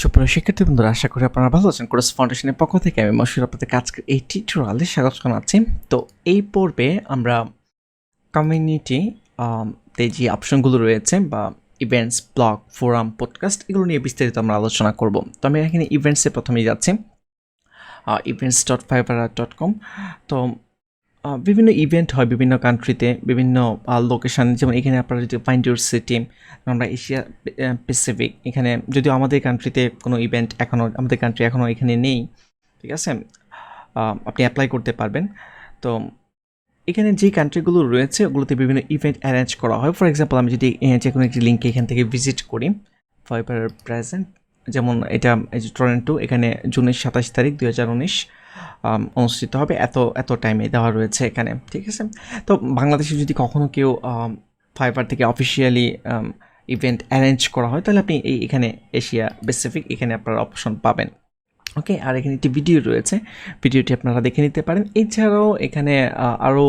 সুপ্রিয় শিক্ষার্থী বন্ধুরা, আশা করি আপনারা ভালো আছেন। কোর্স ফাউন্ডেশনের পক্ষ থেকে আমি মশিউর আপনাদের আজকের এই টিউটোরিয়ালে স্বাগত জানাচ্ছি। তো এই পর্বে আমরা কমিউনিটি তে যে অপশনগুলো রয়েছে বা ইভেন্টস, ব্লগ, ফোরাম, পডকাস্ট এগুলো নিয়ে বিস্তারিত আমরা আলোচনা করব। তো আমি এখানে ইভেন্টসে প্রথমেই যাচ্ছি, events.fiverr.com। তো বিভিন্ন ইভেন্ট হয় বিভিন্ন কান্ট্রিতে, বিভিন্ন লোকেশান। যেমন এখানে আপনারা যদি ফাইন্ড ইউর সিটি, আমরা এশিয়া প্যাসিফিক, এখানে যদিও আমাদের কান্ট্রিতে কোনো ইভেন্ট আমাদের কান্ট্রি এখনও এখানে নেই, ঠিক আছে, আপনি অ্যাপ্লাই করতে পারবেন। তো এখানে যে কান্ট্রিগুলো রয়েছে ওগুলোতে বিভিন্ন ইভেন্ট অ্যারেঞ্জ করা হয়। ফর এক্সাম্পল, আমি যদি যে কোনো একটি লিঙ্কে এখান থেকে ভিজিট করি, ফাইবার প্রেজেন্ট, যেমন এটা এই যে টরন্টো, এখানে জুনের 27 তারিখ 2019 অনুষ্ঠিত হবে, এত টাইমে দেওয়া রয়েছে এখানে, ঠিক আছে। তো বাংলাদেশে যদি কখনও কেউ ফাইবার থেকে অফিসিয়ালি ইভেন্ট অ্যারেঞ্জ করা হয়, তাহলে আপনি এখানে এশিয়া প্যাসিফিক এখানে আপনারা অপশন পাবেন। ওকে, আর এখানে একটি ভিডিও রয়েছে, ভিডিওটি আপনারা দেখে নিতে পারেন। এছাড়াও এখানে আরও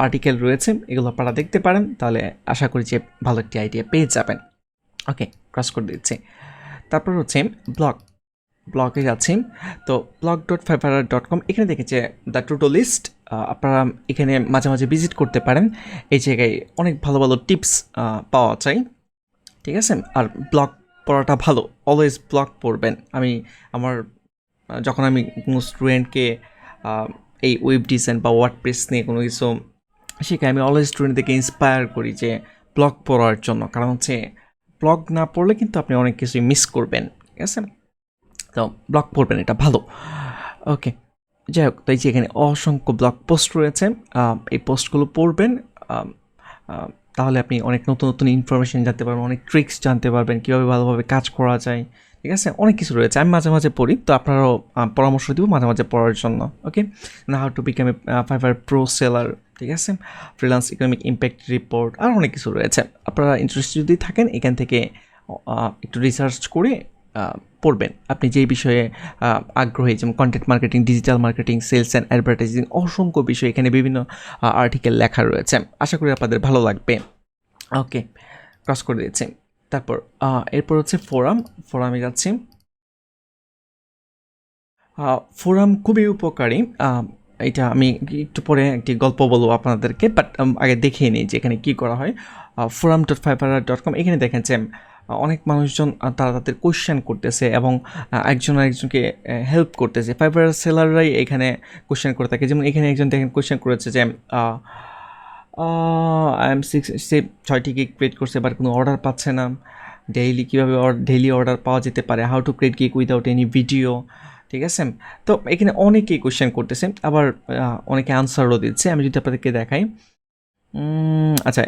আর্টিকেল রয়েছে, এগুলো আপনারা দেখতে পারেন, তাহলে আশা করি যে ভালো একটি আইডিয়া পেয়ে যাবেন। ওকে, ক্রস করে দিচ্ছি। তারপর হচ্ছে ব্লগে যাচ্ছি। তো blog.fiverr.com, এখানে দেখেছে দ্য টু ডু লিস্ট, আপনারা এখানে মাঝে মাঝে ভিজিট করতে পারেন। এই জায়গায় অনেক ভালো ভালো টিপস পাওয়া যায়, ঠিক আছে। আর ব্লগ পড়াটা ভালো, অলওয়েজ ব্লগ পড়বেন। যখন আমি কোনো স্টুডেন্টকে এই ওয়েব ডিজাইন বা ওয়ার্ডপ্রেস নিয়ে কোনো কিছু শেখাই, আমি অলওয়েজ স্টুডেন্টদেরকে ইন্সপায়ার করি যে ব্লগ পড়ার জন্য, কারণ হচ্ছে ব্লগ না পড়লে কিন্তু আপনি অনেক কিছুই মিস করবেন, ঠিক আছে। তো ব্লগ পড়বেন, এটা ভালো। ওকে, যাই হোক, তাই যে এখানে অসংখ্য ব্লগ পোস্ট রয়েছে, এই পোস্টগুলো পড়বেন, তাহলে আপনি অনেক নতুন নতুন ইনফরমেশান জানতে পারবেন, অনেক ট্রিক্স জানতে পারবেন, কীভাবে ভালোভাবে কাজ করা যায়, ঠিক আছে। অনেক কিছু রয়েছে, আমি মাঝে মাঝে পড়ি, তো আপনারাও পরামর্শ দিব মাঝে মাঝে পড়ার জন্য। ওকে, না how to become a fibre pro seller, ঠিক আছে, ফ্রিল্যান্স ইকোনমিক ইম্প্যাক্ট রিপোর্ট, আর অনেক কিছু রয়েছে। আপনারা ইন্টারেস্টেড যদি থাকেন, এখান থেকে একটু রিসার্চ করে পড়বেন আপনি যেই বিষয়ে আগ্রহী, যেমন content marketing, digital marketing, sales and advertising, অসংখ্য বিষয় এখানে বিভিন্ন আর্টিকেল লেখা রয়েছে, আশা করি আপনাদের ভালো লাগবে। ওকে, ক্রস করে দিয়েছি। তারপর এরপর হচ্ছে ফোরামে যাচ্ছি। ফোরাম খুবই উপকারী, এটা আমি একটু পরে একটি গল্প বলবো আপনাদেরকে, বাট আগে দেখিয়ে নিই যে এখানে কী করা হয়। forum.fiverr.com, এখানে দেখেন যে অনেক মানুষজন তারা তাদের কোয়েশ্চেন করতেছে এবং একজন আরেকজনকে হেল্প করতেছে। ফাইবার সেলাররাই এখানে কোয়েশ্চেন করে থাকে। যেমন এখানে একজন দেখেন কোয়েশ্চেন করেছে যে IM 6 সে 6টি গিগ ক্রিয়েট করছে, বাট কোনো অর্ডার পাচ্ছে না। কীভাবে ডেইলি অর্ডার পাওয়া যেতে পারে, how to create gig without any video, ঠিক আছে। তো এখানে অনেকেই কোয়েশ্চেন করতেছে, আবার অনেকে আনসারও দিচ্ছে। আমি যদি আপনাদেরকে দেখাই, আচ্ছা,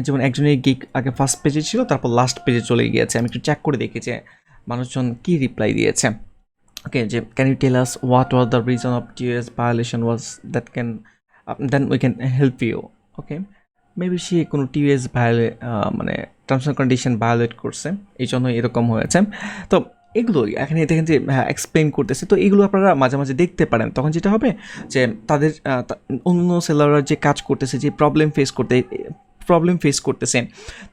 যেমন একজনের গিগ আগে ফার্স্ট পেজে ছিল, তারপর লাস্ট পেজে চলে গিয়েছে। আমি একটু চেক করে দেখি যে মানুষজন কী রিপ্লাই দিয়েছে। ওকে, যে can you tell us what was the reason of TS violation was that can then we can help you. Okay, maybe সে কোনো টিএস মানে টার্মস অ্যান্ড কন্ডিশন ভায়োলেট করছে, এই জন্য এরকম হয়েছে। তো এগুলো এখানে দেখেন যে এক্সপ্লেন করতেছে, তো এগুলো আপনারা মাঝে মাঝে দেখতে পারেন। তখন যেটা হবে যে তাদের অন্য সেলাররা যে কাজ করতেছে, যে প্রবলেম ফেস করতেছে,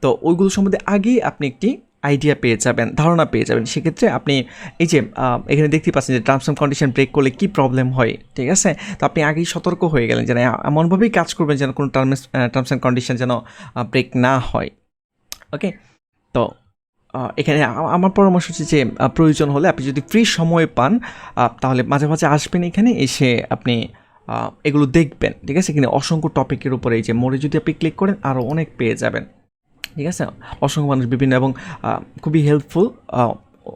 তো ওইগুলো সম্বন্ধে আগেই আপনি একটি আইডিয়া পেয়ে যাবেন, ধারণা পেয়ে যাবেন। সেক্ষেত্রে আপনি এই যে এখানে দেখতে পাচ্ছেন যে টার্মস অ্যান্ড কন্ডিশন ব্রেক করলে কী প্রবলেম হয়, ঠিক আছে। তো আপনি আগেই সতর্ক হয়ে গেলেন যেন এমনভাবেই কাজ করবেন যেন কোনো টার্মস অ্যান্ড কন্ডিশন যেন ব্রেক না হয়। ওকে, তো এখানে আমার পরামর্শ হচ্ছে যে প্রয়োজন হলে আপনি যদি ফ্রি সময় পান, তাহলে মাঝে মাঝে আসবেন, এখানে এসে আপনি এগুলো দেখবেন, ঠিক আছে। এখানে অসংখ্য টপিকের উপরে এই যে মোড়ে যদি আপনি ক্লিক করেন, আরও অনেক পেয়ে যাবেন, ঠিক আছে। অসংখ্য মানুষ বিভিন্ন এবং খুবই হেল্পফুল,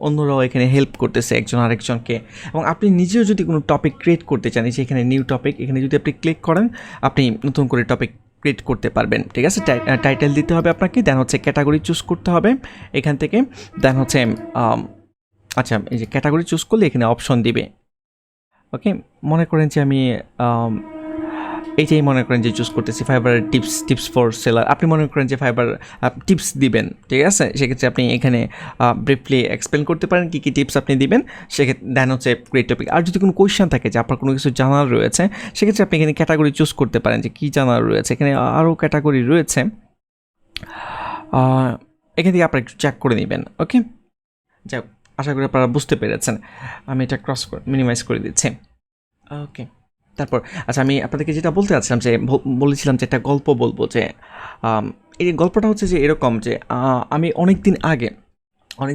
অন্যরাও এখানে হেল্প করতেছে একজন আরেকজনকে। এবং আপনি নিজেও যদি কোনো টপিক ক্রিয়েট করতে চান, যে এখানে নিউ টপিক, এখানে যদি আপনি ক্লিক করেন, আপনি নতুন করে টপিক ক্রিয়েট করতে পারবেন, ঠিক আছে। টাইটেল দিতে হবে আপনাকে, দেন হচ্ছে ক্যাটাগরি চুজ করতে হবে এখান থেকে, দেন হচ্ছে আচ্ছা, এই যে ক্যাটাগরি চুজ করলে এখানে অপশন দিবে। ওকে, মনে করেন যে আমি এইটাই মনে করেন যে চুজ করতেছি ফাইবার টিপস ফর সেলার। আপনি মনে করেন যে ফাইবার টিপস দিবেন, ঠিক আছে। সেক্ষেত্রে আপনি এখানে ব্রিফলি এক্সপ্লেন করতে পারেন কী কী টিপস আপনি দিবেন। সেক্ষেত্রে দেন হচ্ছে ক্রিয়েট টপিক। আর যদি কোনো কোয়েশ্চেন থাকে যে আপনার কোনো কিছু জানার রয়েছে, সেক্ষেত্রে আপনি এখানে ক্যাটাগরি চুজ করতে পারেন যে কী জানার রয়েছে। এখানে আরও ক্যাটাগরি রয়েছে, এখান থেকে আপনারা একটু চেক করে নেবেন। ওকে, যাই হোক, আশা করি আপনারা বুঝতে পেরেছেন। আমি এটা মিনিমাইজ করে দিচ্ছি। ওকে, তারপর আচ্ছা, আমি আপনাদেরকে যেটা বলতে চাচ্ছিলাম যে বলেছিলাম যে একটা গল্প বলবো, যে এই গল্পটা হচ্ছে যে এরকম যে আমি অনেক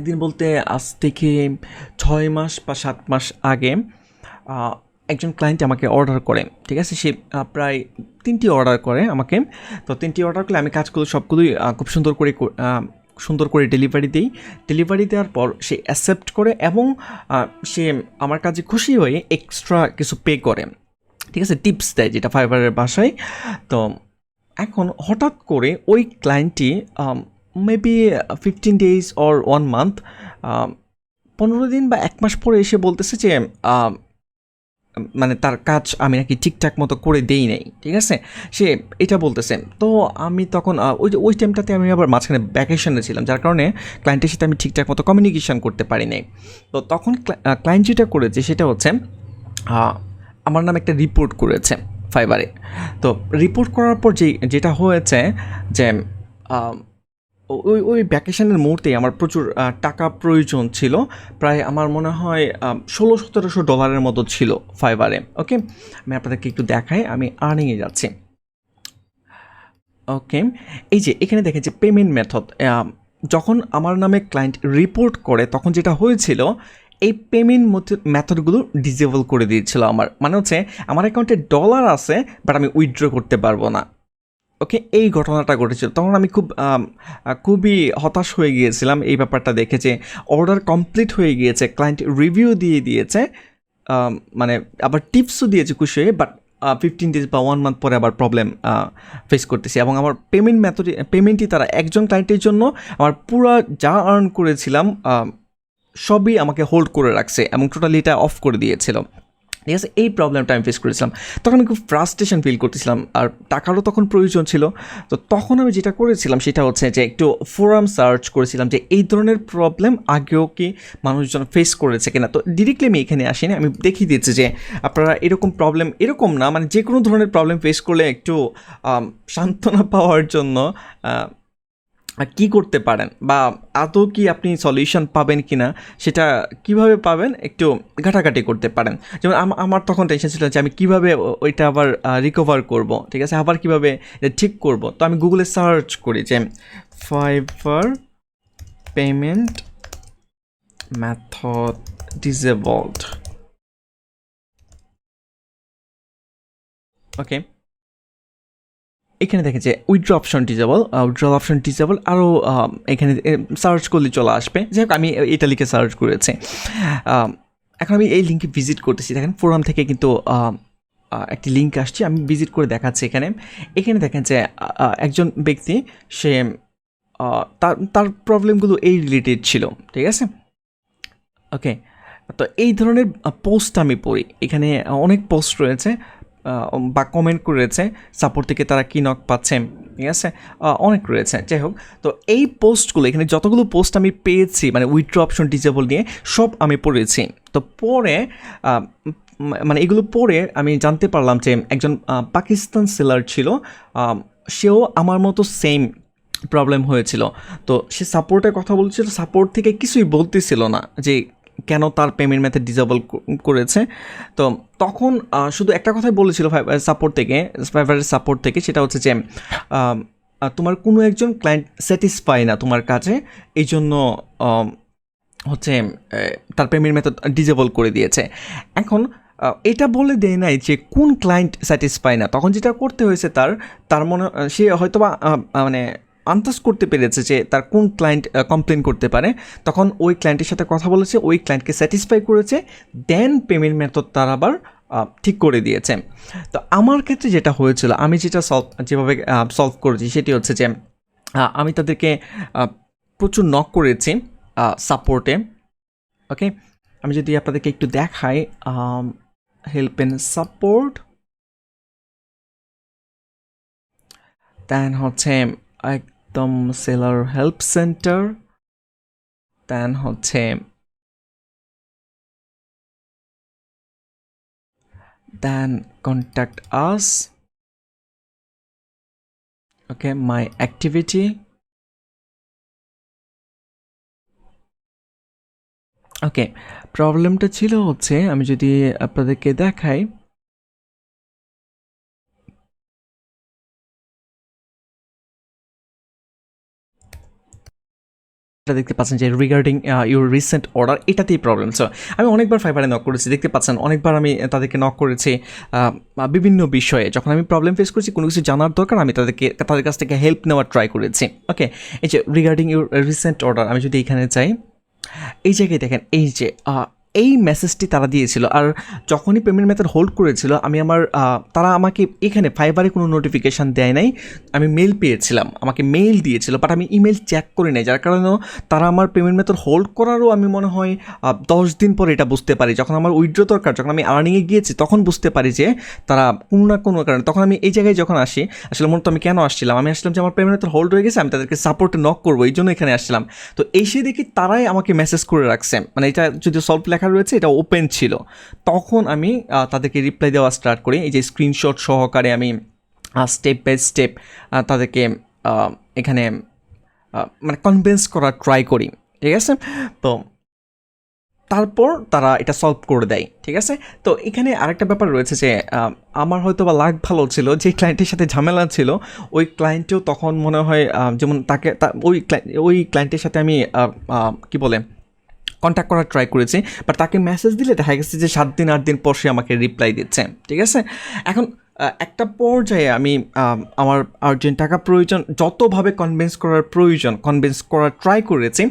দিন বলতে আজ থেকে 6 মাস বা 7 মাস আগে একজন ক্লায়েন্ট আমাকে অর্ডার করে, ঠিক আছে? সে প্রায় 3টি অর্ডার করে আমাকে। তো 3টি অর্ডার করলে আমি কাজগুলো সবগুলোই খুব সুন্দর করে ডেলিভারি দিই। ডেলিভারি দেওয়ার পর সে অ্যাকসেপ্ট করে এবং সে আমার কাজে খুশি হয়ে এক্সট্রা কিছু পে করে, ঠিক আছে? টিপস দেয়, যেটা ফাইবারের ভাষায়। তো এখন হঠাৎ করে ওই ক্লায়েন্টটি মেবি 15 days অর 1 month, 15 দিন বা 1 মাস পরে এসে বলতেছে যে মানে তার কাজ আমি নাকি ঠিকঠাক মতো করে দেই নাই, ঠিক আছে? সে এটা বলতেছে। তো আমি তখন ওই টাইমটাতে আমি আবার মাঝখানে ভ্যাকেশনে ছিলাম, যার কারণে ক্লায়েন্টের সাথে আমি ঠিকঠাক মতো কমিউনিকেশন করতে পারি নাই। তো তখন ক্লায়েন্ট যেটা করেছে সেটা হচ্ছে আমার নামে একটা রিপোর্ট করেছে ফাইবারে। তো রিপোর্ট করার পর যেটা হয়েছে যে ওই ভ্যাকেশনের মুহূর্তেই আমার প্রচুর টাকা প্রয়োজন ছিল। প্রায় আমার মনে হয় $1,600-1,700 মতো ছিল ফাইবারে। ওকে, আমি আপনাদেরকে একটু দেখাই, আমি আর্নিংয়ে যাচ্ছি। ওকে, এই যে এখানে দেখেন যে পেমেন্ট মেথড, যখন আমার নামে ক্লায়েন্ট রিপোর্ট করে তখন যেটা হয়েছিল, এই পেমেন্ট মেথডগুলো ডিসেবল করে দিয়েছিল আমার। মানে হচ্ছে আমার অ্যাকাউন্টে ডলার আছে, বাট আমি উইথড্র করতে পারবো না। ওকে, এই ঘটনাটা ঘটেছিল। তখন আমি খুবই হতাশ হয়ে গিয়েছিলাম এই ব্যাপারটা দেখে, যে অর্ডার কমপ্লিট হয়ে গিয়েছে, ক্লায়েন্ট রিভিউ দিয়ে দিয়েছে, মানে আবার টিপসও দিয়েছে খুশি হয়ে, বাট 15 days বা 1 month পরে আবার প্রবলেম ফেস করতেছি। এবং আমার পেমেন্টই তারা একজন ক্লায়েন্টের জন্য আমার পুরা যা আর্ন করেছিলাম সবই আমাকে হোল্ড করে রাখছে এবং টোটালি এটা অফ করে দিয়েছিল, ঠিক আছে? এই প্রবলেমটা আমি ফেস করেছিলাম। তখন আমি খুব ফ্রাস্ট্রেশন ফিল করতেছিলাম, আর টাকারও তখন প্রয়োজন ছিল। তো তখন আমি যেটা করেছিলাম সেটা হচ্ছে যে একটু ফোরাম সার্চ করেছিলাম যে এই ধরনের প্রবলেম আগেও কি মানুষজন ফেস করেছে কিনা। তো ডিরেক্টলি আমি এখানে আসিনি, আমি দেখিয়ে দিয়েছি যে আপনারা এরকম প্রবলেম, এরকম না, মানে যে কোনো ধরনের প্রবলেম ফেস করলে একটু সান্ত্বনা পাওয়ার জন্য কি করতে পারেন, বা আদৌ কি আপনি সলিউশন পাবেন কি না, সেটা কিভাবে পাবেন একটু ঘাটাঘাটি করতে পারেন। যেমন আমার তখন টেনশন ছিল যে আমি কীভাবে ওইটা আবার রিকভার করব, ঠিক আছে? আবার কীভাবে ঠিক করব। তো আমি গুগলে সার্চ করি যে ফাইবার পেমেন্ট মেথড ডিসেবলড। ওকে, এখানে দেখেন যে উইথড্র অপশন ডিসেবল, আরও এখানে সার্চ করলে চলে আসবে। যাই হোক, আমি এটা লিখে সার্চ করেছি। এখন আমি এই লিঙ্কে ভিজিট করতেছি। দেখেন ফোরাম থেকে কিন্তু একটি লিঙ্ক আসছে, আমি ভিজিট করে দেখাচ্ছি। এখানে দেখেন যে একজন ব্যক্তি, সে তার প্রবলেমগুলো এই রিলেটেড ছিল, ঠিক আছে? ওকে, তো এই ধরনের পোস্ট আমি পড়ি, এখানে অনেক পোস্ট রয়েছে বা কমেন্ট করেছে, সাপোর্ট থেকে তারা কি নক পাচ্ছে, ঠিক আছে? অনেক রয়েছে। যাই হোক, তো এই পোস্টগুলো, এখানে যতগুলো পোস্ট আমি পেয়েছি মানে উইথড্র অপশন ডিসেবল নিয়ে, সব আমি পড়েছি। তো পরে মানে এগুলো পড়ে আমি জানতে পারলাম যে একজন পাকিস্তান সেলার ছিল, সেও আমার মতো সেম প্রবলেম হয়েছিল। তো সে সাপোর্টের কথা বলছিল, সাপোর্ট থেকে কিছুই বলতেছিল না যে কেন তার পেমেন্ট মেথড ডিসেবল করেছে। তো তখন শুধু একটা কথাই বলেছিল ফাইবারের সাপোর্ট থেকে, সেটা হচ্ছে যে তোমার কোনো একজন ক্লায়েন্ট স্যাটিসফাই না তোমার কাছে, এই জন্য হচ্ছে তার পেমেন্ট মেথড ডিসেবল করে দিয়েছে। এখন এটা বলে দেয় নাই যে কোন ক্লায়েন্ট স্যাটিসফাই না। তখন যেটা করতে হয়েছে তার মনে, সে হয়তো বা মানে আন্দাজ করতে পেরেছে যে তার কোন ক্লায়েন্ট কমপ্লেন করতে পারে। তখন ওই ক্লায়েন্টের সাথে কথা বলেছে, ওই ক্লায়েন্টকে স্যাটিসফাই করেছে, দেন পেমেন্ট মেথড তার আবার ঠিক করে দিয়েছে। তো আমার ক্ষেত্রে যেটা হয়েছিল, আমি যেভাবে সলভ করেছি সেটি হচ্ছে যে আমি তাদেরকে প্রচুর নক করেছি সাপোর্টে। ওকে, আমি যদি আপনাদেরকে একটু দেখাই, হেল্প এন্ড সাপোর্ট, দেন হচ্ছে একদম সেলার হেল্প সেন্টার, দেন হচ্ছে দেন কন্ট্যাক্ট আস, ওকে, মাই অ্যাক্টিভিটি, ওকে, প্রবলেমটা ছিল হচ্ছে, আমি যদি আপনাদেরকে দেখাই, এটা দেখতে পাচ্ছেন যে রিগার্ডিং ইউর রিসেন্ট অর্ডার, এটাতেই প্রবলেম। সো আমি অনেকবার ফাইবারে নক করেছি, দেখতে পাচ্ছেন অনেকবার আমি তাদেরকে নক করেছি বিভিন্ন বিষয়ে। যখন আমি প্রবলেম ফেস করেছি, কোনো কিছু জানার দরকার, আমি তাদের কাছ থেকে হেল্প নেওয়ার ট্রাই করেছি। ওকে, এই যে রিগার্ডিং ইউর রিসেন্ট অর্ডার, আমি যদি এখানে চাই, এই জায়গায় দেখেন, এই যে এই মেসেজটি তারা দিয়েছিল। আর যখনই পেমেন্ট মেথড হোল্ড করেছিল, আমি আমার তারা আমাকে এখানে ফাইবারে কোনো নোটিফিকেশান দেয় নাই, আমি মেল পেয়েছিলাম, আমাকে মেল দিয়েছিল, বাট আমি ইমেল চেক করি নাই, যার কারণেও তারা আমার পেমেন্ট মেথড হোল্ড করারও আমি মনে হয় 10 দিন পরে এটা বুঝতে পারি। যখন আমার উইথড্র দরকার, যখন আমি আর্নিংয়ে গিয়েছি, তখন বুঝতে পারি যে তারা কোনো না কোনো কারণে, তখন আমি এই জায়গায় যখন আসি, আসলে মূলত আমি কেন আসছিলাম, আমি আসলাম যে আমার পেমেন্ট মেথড হোল্ড হয়ে গেছে, আমি তাদেরকে সাপোর্টে নক করবো, এই জন্য এখানে আসছিলাম। তো এসে দেখি তারাই আমাকে মেসেজ করে রাখছে, মানে এটা যদি সলভ লেখা রয়েছে, এটা ওপেন ছিল। তখন আমি তাদেরকে রিপ্লাই দেওয়া স্টার্ট করি, এই যে স্ক্রিনশট সহকারে আমি স্টেপ বাই স্টেপ তাদেরকে এখানে মানে কনভিন্স করার ট্রাই করি, ঠিক আছে। তো তারপর তারা এটা সলভ করে দেয়, ঠিক আছে। তো এখানে আরেকটা ব্যাপার রয়েছে যে আমার হয়তো বা লাক ভালো ছিল, যে ক্লায়েন্টের সাথে ঝামেলা ছিল, ওই ক্লায়েন্টেও তখন মনে হয় যেমন তাকে ওই ক্লায়েন্টের সাথে আমি কি বলে কন্ট্যাক্ট করার ট্রাই করেছি, বাট তাকে মেসেজ দিলে দেখা গেছে যে 7 দিন 8 দিন পর সে আমাকে রিপ্লাই দিচ্ছে, ঠিক আছে। এখন একটা পর্যায়ে আমি আমার আর্জেন্ট টাকা প্রয়োজন, যতভাবে কনভিন্স করার ট্রাই করেছি,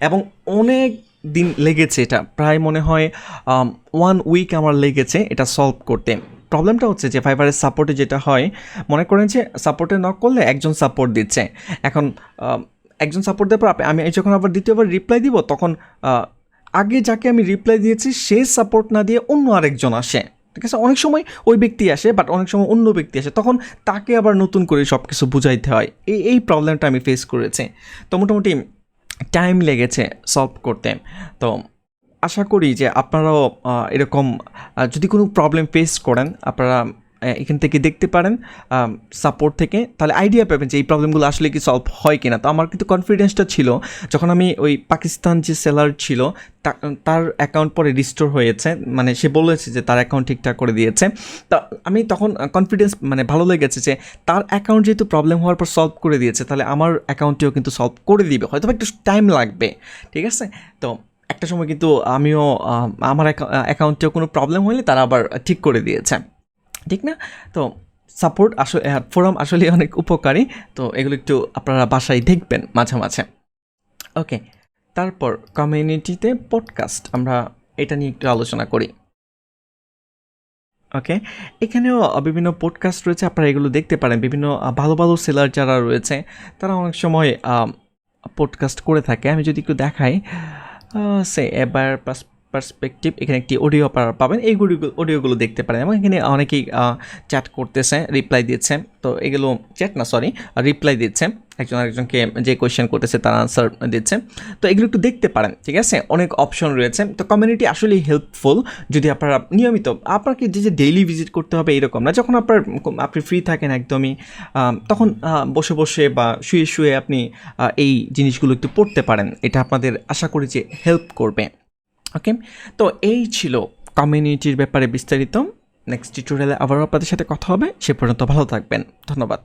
এবং অনেক দিন লেগেছে, এটা প্রায় মনে হয় 1 উইক আমার লেগেছে এটা সলভ করতে। প্রবলেমটা হচ্ছে যে ফাইবারের সাপোর্টে যেটা হয়, মনে করেন যে সাপোর্টে নক করলে একজন সাপোর্ট দিচ্ছে, এখন একজন সাপোর্ট দেওয়ার পর আমি যখন আবার দ্বিতীয়বার রিপ্লাই দিব, তখন আগে যাকে আমি রিপ্লাই দিয়েছি সে সাপোর্ট না দিয়ে অন্য আরেকজন আসে, ঠিক আছে। অনেক সময় ওই ব্যক্তি আসে, বাট অনেক সময় অন্য ব্যক্তি আসে, তখন তাকে আবার নতুন করে সব কিছু বুঝাইতে হয়। এই প্রবলেমটা আমি ফেস করেছি। তো মোটামুটি টাইম লেগেছে সলভ করতে। তো আশা করি যে আপনারাও এরকম যদি কোনো প্রবলেম ফেস করেন, আপনারা এখান থেকে দেখতে পারেন সাপোর্ট থেকে, তাহলে আইডিয়া পাবেন যে এই প্রবলেমগুলো আসলে কি সলভ হয় কিনা। তো আমার কিন্তু কনফিডেন্সটা ছিল, যখন আমি ওই পাকিস্তান যে সেলার ছিল, তার অ্যাকাউন্ট পরে রিস্টোর হয়েছে, মানে সে বলেছে যে তার অ্যাকাউন্ট ঠিকঠাক করে দিয়েছে। তা আমি তখন কনফিডেন্স মানে ভালো লেগেছে যে তার অ্যাকাউন্ট যেহেতু প্রবলেম হওয়ার পর সলভ করে দিয়েছে, তাহলে আমার অ্যাকাউন্টেও কিন্তু সলভ করে দিবে, হয়তো একটু টাইম লাগবে, ঠিক আছে। তো একটা সময় কিন্তু আমিও আমার অ্যাকাউন্টেও কোনো প্রবলেম হলে তারা আবার ঠিক করে দিয়েছে, ঠিক না? তো সাপোর্ট আসলে ফোরাম আসলে অনেক উপকারী, তো এগুলো একটু আপনারা বাসায় দেখবেন মাঝে মাঝে। ওকে, তারপর কমিউনিটিতে পডকাস্ট, আমরা এটা নিয়ে একটু আলোচনা করি। ওকে, এখানেও বিভিন্ন পডকাস্ট রয়েছে, আপনারা এগুলো দেখতে পারেন। বিভিন্ন ভালো ভালো সেলার যারা রয়েছে, তারা অনেক সময় পডকাস্ট করে থাকে। আমি যদি একটু দেখাই, এবার পার্সপেক্টিভ, এখানে একটি অডিও পাবেন, অডিওগুলো দেখতে পারেন। এবং এখানে অনেকেই চ্যাট করতেছে, রিপ্লাই দিচ্ছে। তো এগুলো চ্যাট না, সরি, রিপ্লাই দিচ্ছে, একজন আরেকজনকে যে কোয়েশ্চেন করতেছে তার আনসার দিচ্ছে। তো এগুলো একটু দেখতে পারেন, ঠিক আছে। অনেক অপশন রয়েছে। তো কমিউনিটি আসলেই হেল্পফুল, যদি আপনারা নিয়মিত, আপনাকে যে ডেইলি ভিজিট করতে হবে এরকম না, যখন আপনি ফ্রি থাকেন একদমই, তখন বসে বসে বা শুয়ে শুয়ে আপনি এই জিনিসগুলো একটু পড়তে পারেন। এটা আপনাদের আশা করি যে হেল্প করবে। ওকে, তো এই ছিল কমিউনিটির ব্যাপারে বিস্তারিত। নেক্সট টিউটোরিয়ালে আবারও আপনাদের সাথে কথা হবে, সে পর্যন্ত ভালো থাকবেন। ধন্যবাদ।